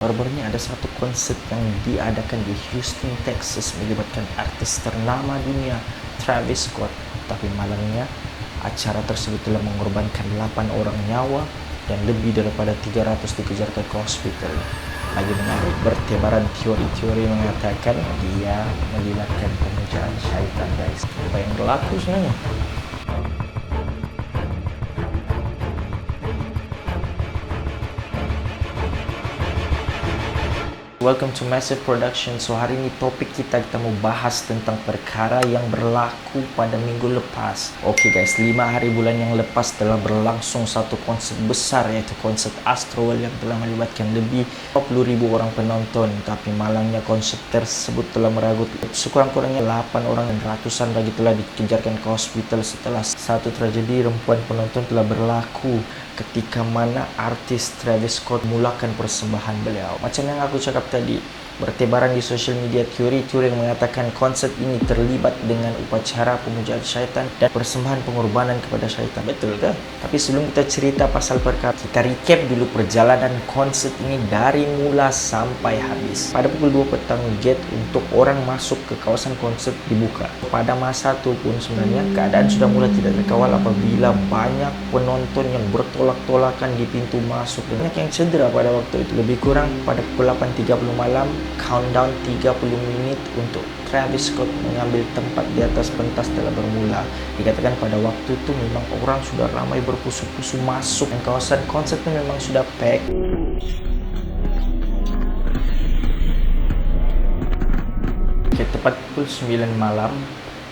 Baru-baru ini ada satu konsert yang diadakan di Houston, Texas melibatkan artis ternama dunia Travis Scott. Tapi malangnya acara tersebut telah mengorbankan 8 orang nyawa dan lebih daripada 300 dikejarkan ke hospital. Lagi menarik, bertebaran teori-teori mengatakan dia melibatkan pemujaan syaitan, guys. Apa yang berlaku sebenarnya? Welcome to Massive Production. So hari ini topik kita mau bahas tentang perkara yang berlaku pada minggu lepas. Oke guys, 5 hari bulan yang lepas telah berlangsung satu konsert besar, yaitu konsert Astroworld yang telah melibatkan lebih 20.000 orang penonton. Tapi malangnya konsert tersebut telah meragut sekurang-kurangnya 8 orang dan ratusan lagi telah dikejarkan ke hospital setelah satu tragedi rempuan penonton telah berlaku ketika mana artis Travis Scott mulakan persembahan beliau. Macam yang aku cakap tadi, bertebaran di sosial media teori-teori yang mengatakan konsert ini terlibat dengan upacara pemujaan syaitan dan persembahan pengorbanan kepada syaitan. Betul ke? Tapi sebelum kita cerita pasal perkara, kita recap dulu perjalanan konsert ini dari mula sampai habis. Pada pukul 2 petang, gate untuk orang masuk ke kawasan konsert dibuka. Pada masa itu pun sebenarnya keadaan sudah mulai tidak terkawal apabila banyak penonton yang bertolak-tolakan di pintu masuk. Banyak yang cedera pada waktu itu. Lebih kurang pada pukul 8.30 malam, countdown 30 menit untuk Travis Scott mengambil tempat di atas pentas telah bermula. Dikatakan pada waktu itu memang orang sudah ramai berpusu-pusu masuk dan kawasan konsert memang sudah pack. Tepat pukul 9 malam,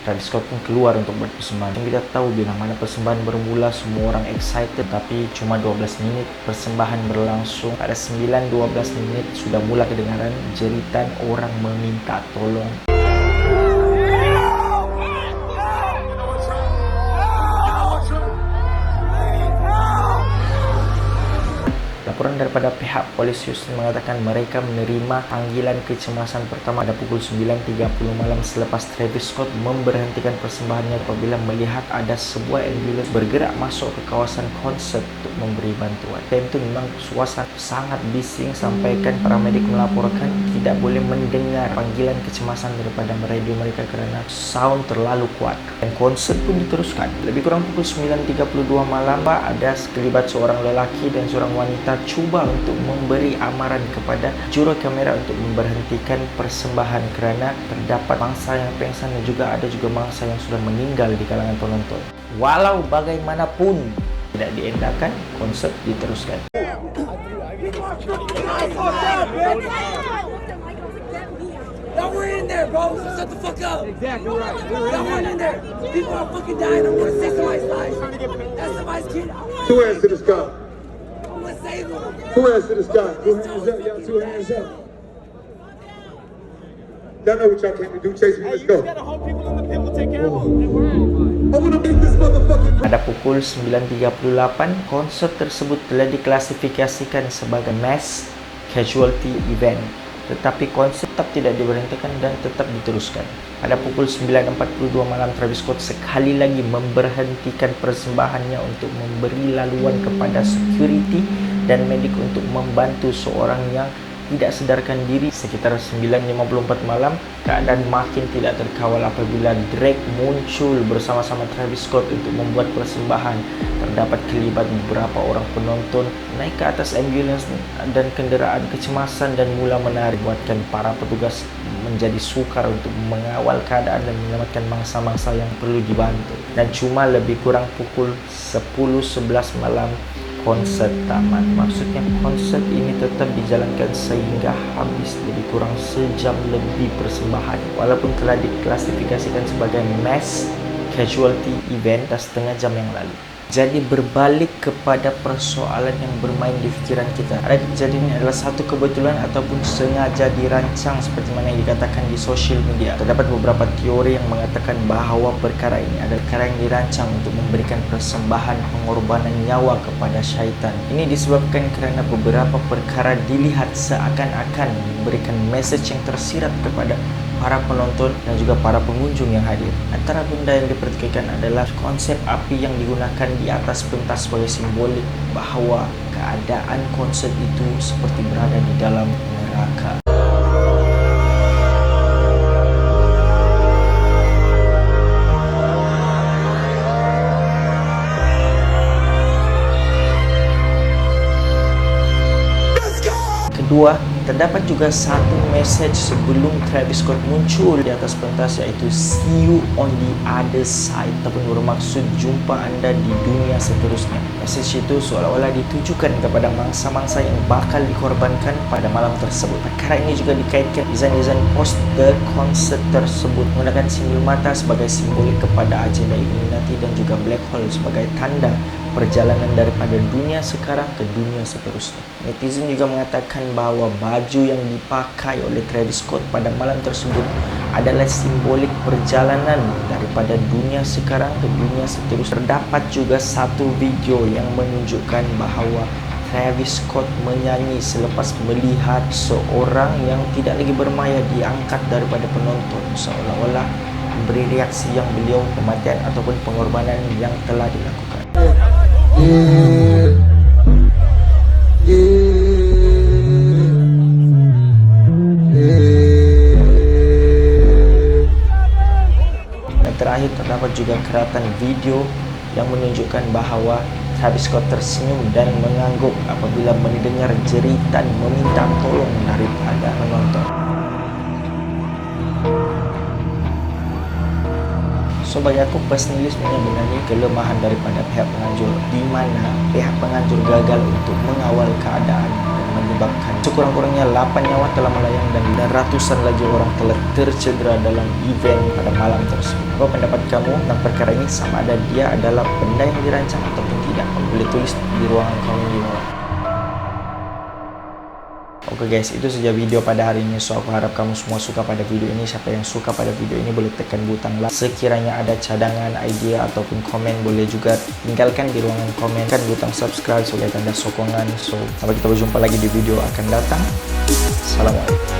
Travis Scott pun keluar untuk berpersembahan. Yang kita tahu bila mana persembahan bermula, semua orang excited, tapi cuma 12 menit persembahan berlangsung. Pada 9:12 menit sudah mula kedengaran jeritan orang meminta tolong. Laporan daripada pihak polis Houston mengatakan mereka menerima panggilan kecemasan pertama pada pukul 9.30 malam selepas Travis Scott memberhentikan persembahannya apabila melihat ada sebuah ambulans bergerak masuk ke kawasan konsert untuk memberi bantuan. Dan itu memang suasana sangat bising, sampaikan paramedik melaporkan tidak boleh mendengar panggilan kecemasan daripada radio mereka kerana sound terlalu kuat. Dan konsert pun diteruskan. Lebih kurang pukul 9.32 malam, ada sekelibat seorang lelaki dan seorang wanita cuba untuk memberi amaran kepada juru kamera untuk memberhentikan persembahan kerana terdapat mangsa yang pengsan dan juga ada mangsa yang sudah meninggal di kalangan penonton. Walau bagaimanapun tidak diendahkan, konsert diteruskan. Y'all were in there, bro. So shut the fuck up. Exactly right. Y'all weren't in there. People are fucking dying. I want to save somebody's life. That's somebody's kid. Two hands to the sky. I want to save them. Two hands to the sky. Two hands up, y'all. Two hands up. Y'all know what y'all came to do. Chase me. Let's go. Gotta hold people in the pit. We'll take care of them. I wanna make this motherfucking. Pada pukul 9.38, konsert tersebut telah diklasifikasikan sebagai mass casualty event. Tetapi konsert tetap tidak diberhentikan dan tetap diteruskan. Pada pukul 9.42 malam, Travis Scott sekali lagi memberhentikan persembahannya untuk memberi laluan kepada security dan medik untuk membantu seorang yang tidak sedarkan diri. Sekitar 9.54 malam, keadaan makin tidak terkawal apabila Drake muncul bersama-sama Travis Scott untuk membuat persembahan. Terdapat kelibat beberapa orang penonton naik ke atas ambulans dan kenderaan kecemasan dan mula menari, buatkan para petugas menjadi sukar untuk mengawal keadaan dan menyelamatkan mangsa-mangsa yang perlu dibantu. Dan cuma lebih kurang pukul 10.11 malam konsert tamat. Maksudnya konsert ini tetap dijalankan sehingga habis, lebih kurang sejam lebih persembahan. Walaupun telah diklasifikasikan sebagai mass casualty event setengah jam yang lalu. Jadi berbalik kepada persoalan yang bermain di fikiran kita. Ada kejadian ini adalah satu kebetulan ataupun sengaja dirancang seperti mana yang dikatakan di sosial media. Terdapat beberapa teori yang mengatakan bahawa perkara ini adalah perkara yang dirancang untuk memberikan persembahan pengorbanan nyawa kepada syaitan. Ini disebabkan kerana beberapa perkara dilihat seakan-akan memberikan message yang tersirat kepada para penonton dan juga para pengunjung yang hadir. Antara benda yang diperhatikan adalah konsep api yang digunakan di atas pentas sebagai simbolik bahawa keadaan konsert itu seperti berada di dalam neraka. Kedua, terdapat juga satu message sebelum Travis Scott muncul di atas pentas, iaitu see you on the other side, ataupun bermaksud jumpa anda di dunia seterusnya. Message itu seolah-olah ditujukan kepada mangsa-mangsa yang bakal dikorbankan pada malam tersebut. Perkara ini juga dikaitkan desain-desain poster konser tersebut menggunakan simbol mata sebagai simbolik kepada agenda Illuminati dan juga black hole sebagai tanda perjalanan daripada dunia sekarang ke dunia seterusnya. Netizen juga mengatakan bahawa baju yang dipakai oleh Travis Scott pada malam tersebut adalah simbolik perjalanan daripada dunia sekarang ke dunia seterusnya. Terdapat juga satu video yang menunjukkan bahawa Travis Scott menyanyi selepas melihat seorang yang tidak lagi bermaya diangkat daripada penonton, seolah-olah memberi reaksi yang beliau kematian ataupun pengorbanan yang telah dilakukan. Dan terakhir, terdapat juga keratan video yang menunjukkan bahawa Travis Scott tersenyum dan mengangguk apabila mendengar jeritan meminta tolong daripada penonton. So, bagi aku personalismenya benarnya kelemahan daripada pihak penganjur, di mana pihak penganjur gagal untuk mengawal keadaan dan menyebabkan sekurang-kurangnya 8 nyawa telah melayang dan ratusan lagi orang telah tercedera dalam event pada malam tersebut. Apa pendapat kamu tentang perkara ini? Sama ada dia adalah benda yang dirancang ataupun tidak? Kamu boleh tulis di ruangan komen di bawah. Oke guys, itu saja video pada hari ini. So, aku harap kamu semua suka pada video ini. Siapa yang suka pada video ini boleh tekan butang like. Sekiranya ada cadangan, idea ataupun komen, boleh juga tinggalkan di ruangan komen. Tekan butang subscribe sebagai tanda sokongan. So, sampai kita berjumpa lagi di video akan datang. Assalamualaikum.